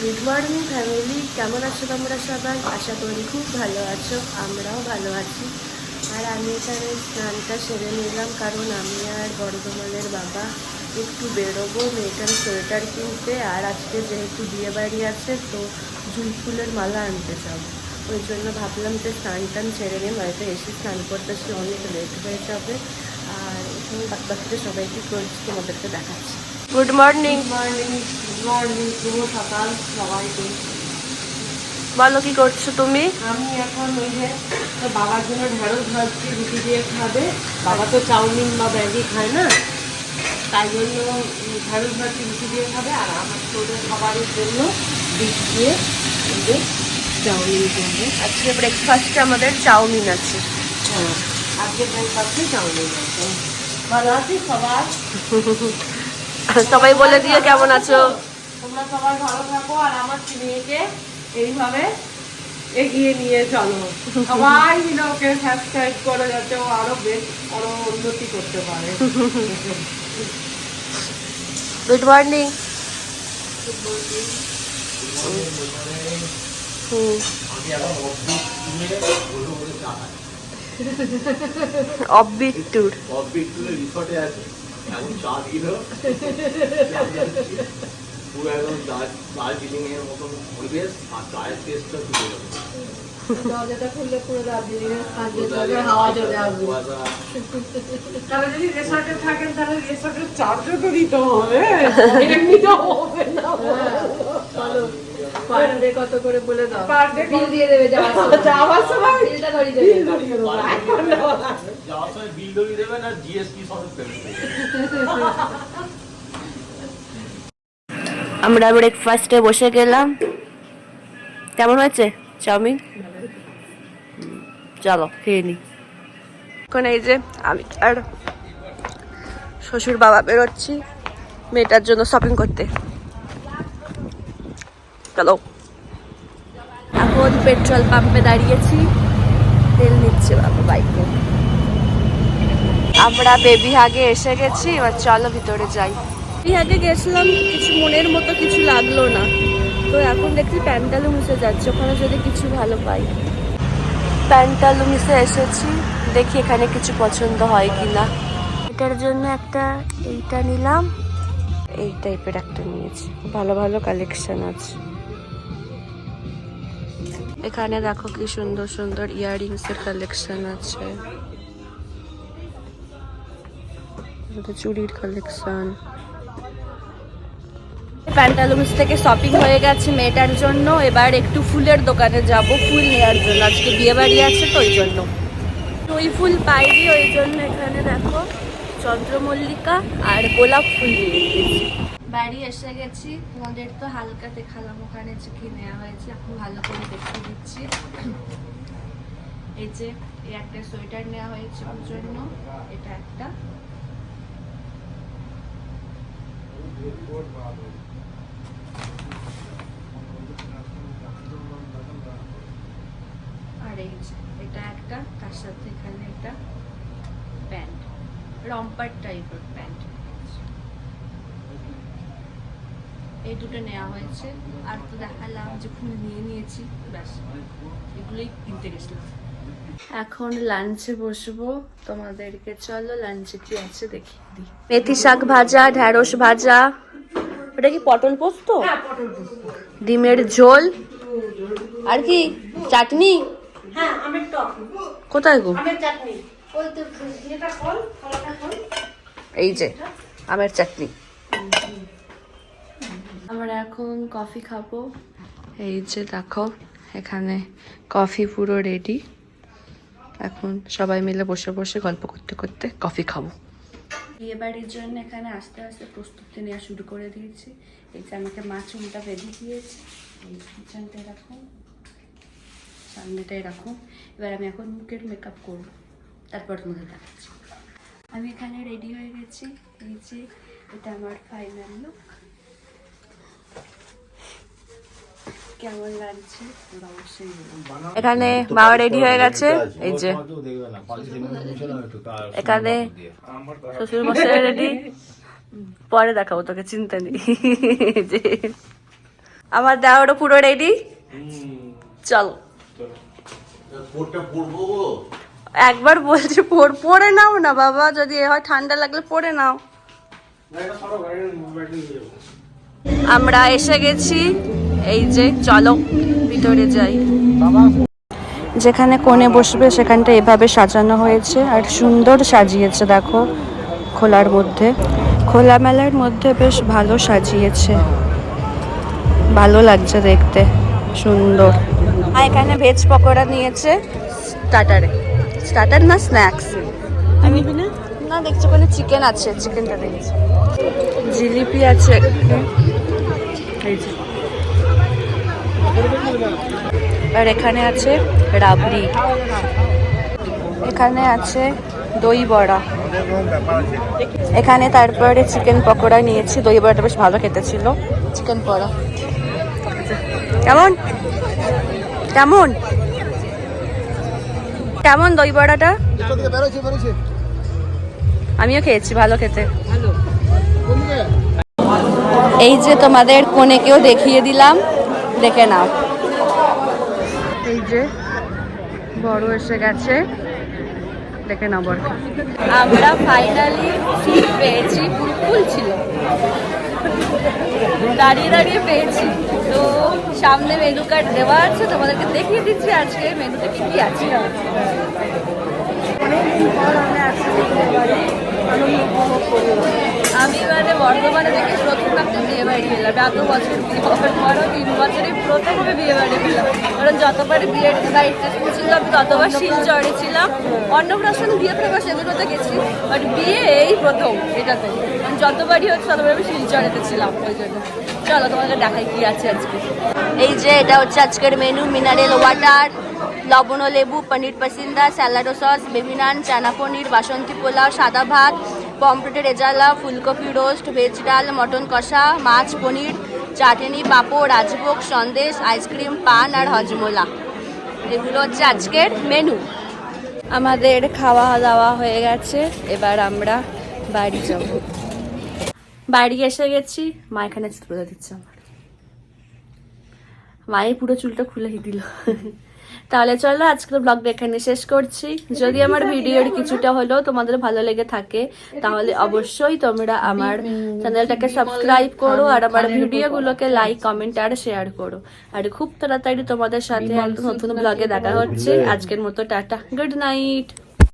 Good morning family, কেমন আছো তোমরা সবাই? আশা করি খুব ভালো আছো, আমরাও ভালো আছি। আর আমি এখানে স্নানটা সেরে নিলাম, কারণ আমি আর বর্ধমানের বাবা একটু বেরোবো মেয়েটার সোয়েটার কিনতে। আর আজকে যেহেতু বিয়ে বাড়ি আছে, তো জুঁই ফুলের মালা আনতে যাবো। ওই জন্য ভাবলাম যে স্নান টান সেরে নিয়ে বাড়িতে এসে স্নান করতে অনেক লেট হয়ে যাবে। আর এখানে বাচ্চাদের সবাইকে করছি, তোমাদেরকে দেখাচ্ছি। Good morning. মর্নিং, শুভ সকাল সবাইকে। বলো, কি করছো তুমি? আমি এখন ওই যে বাবার জন্য ঢেঁড়স ভাজছি, রুটি দিয়ে খাবে। বাবা তো চাউমিন বা ম্যাগি খায় না, তাই জন্য ঢেঁড়স ভাজছি, রুটি দিয়ে খাবে। আর আমার ছোটো খাবারের জন্য ডিশ দিয়ে এই যে চাউমিন করবে। আজকে ব্রেকফাস্টে আমাদের চাউমিন আছে। হ্যাঁ, আজকে ব্রেকফাস্টে চাউমিন আছে। ভালো আছি সবাই? সবাই বলে দিয়ে কেমন আছো? তোমরা সবাই ভালো থাকো, আর আমার মেয়েকে এইভাবে এগিয়ে নিয়ে চলো। সবাই মিলে ওকে সাবস্ক্রাইব করে, যাতে ও আরো উন্নতি করতে পারে। Good morning. Offbeat tour. রিসর্টে আছে, এখন চা দিল পুরো একদম দার্জিলিং এর মতন পরিবেশ, আর চায়ের টেস্টটা তুলে যাবে। দরজাটা খুললে পুরো দার্জিলিংয়ের হাওয়া চলে আসবে। তাহলে যদি রিসর্টে থাকেন, তাহলে রিসর্টের চার্জও তো দিতে হবে, এমনিতে হবে না। পার ডে কত করে বলে দাও? পার ডে বিল দিয়ে দেবে, যাওয়ার সময় বিলটা ধরিয়ে দেবে। যাওয়ার সময় বিল ধরিয়ে দেবেন, আর জিএসটি সমেত পেমেন্ট। আমরা ব্রেকফাস্টে বসে গেলাম। কেমন হয়েছে চাউমিন? চলো খেয়ে নি। এখন এই যে আমি আর শ্বশুর বাবা বেরোচ্ছি মেয়েটার জন্য শপিং করতে। চলো। এখন পেট্রোল পাম্পে দাঁড়িয়েছি, তেল নিচ্ছে বাবা বাইকে। আমরা বেবি হাগে এসে গেছি, এবার চলো ভিতরে যাই। বেবি হাগে গেছিলাম, কিছু মনের মতো কিছু লাগলো না, তো এখন দেখছি প্যান্টালুমিসে যাচ্ছি, ওখানে যদি কিছু ভালো পাই। প্যান্টালুমিসে এসেছি, দেখি এখানে কিছু পছন্দ হয় কিনা। এটার জন্য একটা এইটা নিলাম, এই টাইপের একটা নিয়েছি, ভালো ভালো কালেকশন আছে এখানে। দেখো কি সুন্দর সুন্দর ইয়াররিংস এর কালেকশন আছে, চুড়ির কালেকশন। প্যান্টালুমিস থেকে শপিং হয়ে গেছে মেয়েটার জন্য, এবার একটু ফুলের দোকানে যাব ফুল নেওয়ার জন্য, আজকে বিয়ে বাড়ি আছে তো ওই জন্য। ওই ফুল পাইনি, ওই জন্য এখানে দেখো চন্দ্রমল্লিকা আর গোলাপ ফুল নিয়ে নিয়েছি। বাড়ি এসে গেছি, তোমাদের তো হালকা দেখালাম ওখানে যে কি নেওয়া হয়েছে, এখন ভালো করে দেখিয়ে দিচ্ছি। এই যে এই একটা সোয়েটার নেওয়া হয়েছে ওর জন্য, এটা একটা। আর এই যে এটা একটা, তার সাথে এখানে একটা প্যান্ট, রম্পার টাইপের প্যান্ট, এই দুটো নেওয়া হয়েছে। আর তো দেখালাম যে ফুল নিয়ে নিয়েছি, ব্যাস এগুলোই কিনতে গেছিলাম। এখন লাঞ্চে বসবো, তোমাদেরকে চলো লাঞ্চে কি আছে দেখি দিই। মেথি শাক ভাজা, ঢ্যাঁড়স ভাজা, ওটা কি পটল পোস্ত, ডিমের ঝোল, আর কি চাটনি। কোথায় গো? এই যে আমের চাটনি। আমরা এখন কফি খাবো। এই যে দেখো এখানে কফি পুরো রেডি, এখন সবাই মিলে বসে বসে গল্প করতে করতে কফি খাবো। বিয়ে বাড়ির জন্য এখানে আস্তে আস্তে প্রস্তুতি নেওয়া শুরু করে দিয়েছি। এই যে আমাকে মা চুলটা বেঁধে দিয়েছে, এই পিছনটা এরকম, সামনেটা এরকম। এবার আমি এখন মুখের মেকআপ করবো, তারপর তোমাদের দেখাচ্ছি। আমি এখানে রেডি হয়ে গেছি, এই যে এটা আমার ফাইনাল লুক। কেমন লাগছে এখানে বাবা রেডি হয়ে গেছে, এই যে এখানে শ্বশুর মশাই রেডি, পরে দেখাবো তোকে, চিন্তা নেই। যে আমার দেওয়ারও পুরো রেডি, চলো। একবার বলছি পরে নাও না বাবা, যদি হয় ঠান্ডা লাগলে পরে নাও। আমরা এসে গেছি, এই যে চলো ভিতরে যাই। যেখানে কোণে বসবে সেখানটা এভাবে সাজানো হয়েছে, আর সুন্দর সাজিয়েছে দেখো। খোলার মধ্যে, খোলা মেলার মধ্যে বেশ ভালো সাজিয়েছে, ভালো লাগছে দেখতে, সুন্দর। আর এখানে ভেজ পকোড়া নিয়েছে স্টার্টারে, স্টার্টার না স্ন্যাক্স। আমি না দেখছি ওখানে চিকেন আছে, চিকেনটা দেখছি। জিলিপি আছে, এই যে। আর এখানে আছে রাবড়ি, এখানে আছে দই বড়া, এখানে তারপরে চিকেন পকোড়া নিয়েছি। দই বড়াটা বেশ ভালো খেতে ছিল। চিকেন পকোড়া কেমন কেমন কেমন দই বড়াটা? আমিও খেয়েছি, ভালো খেতে। এই যে তোমাদের কোণেকেও দেখিয়ে দিলাম, দেখে নাও। এই যে বড় এসে গেছে, দেখে নাও বড়। আমরা ফাইনালি সিট পেয়েছি, ফুল ছিল, দাঁড়িয়ে দাঁড়িয়ে পেয়েছি। তো সামনে মেনু কার্ড দেওয়া আছে, তোমাদেরকে দেখিয়ে দিচ্ছি আজকে মেনুতে কি কি আছে। আমি মানে বর্ধমানে থেকে প্রথম একটা বিয়ে বাড়ি পেলাম, এত বছর বিয়ে হওয়ার পরও 3 বছরে প্রথম আমি বিয়ে বাড়ি পেলাম। কারণ যতবার বিয়ের বাড়িতে ছিল আমি ততবার শিলচরে ছিলাম, অন্নপ্রাশন বিয়ে প্রকাশ এগুলোতে গেছি, বাট বিয়ে এই প্রথম এটাতে। যতবারই হচ্ছে ততবার আমি শিলচরেতে ছিলাম, ওই জন্য। চলো তোমাকে দেখাই কি আছে আজকে। এই যে এটা হচ্ছে আজকের মেনু, মিনারেল ওয়াটার, লবণ ও লেবু, পনির পাসিন্দা, স্যালাডো সস, বেবি নান, চানা পনির, বাসন্তী পোলাও, সাদা ভাত, পমফ্রেটের রেজালা, ফুলকপি রোস্ট, ভেজ ডাল, মটন কষা, মাছ, পনির, চাটনি, পাঁপড়, রাজভোগ, সন্দেশ, আইসক্রিম, পান আর হজমোলা। এগুলো হচ্ছে আজকের মেনু। আমাদের খাওয়া দাওয়া হয়ে গেছে, এবার আমরা বাড়ি যাব। বাড়ি এসে গেছি, মা এখানে তুলে দিচ্ছে আমার, মায়ের পুরো চুলটা খুলে দিল। তাহলে চলো আজকের ব্লগটা এখানে শেষ করছি। যদি আমার ভিডিওর কিছুটা হলেও তোমাদের ভালো লেগে থাকে তাহলে অবশ্যই তোমরা আমার চ্যানেলটাকে সাবস্ক্রাইব করো, আর আমার ভিডিওগুলোকে লাইক, কমেন্ট আর শেয়ার করো। আর খুব তাড়াতাড়ি তোমাদের সাথে একটা নতুন ব্লগে দেখা হচ্ছে। আজকের মতো টাটা, গুড নাইট।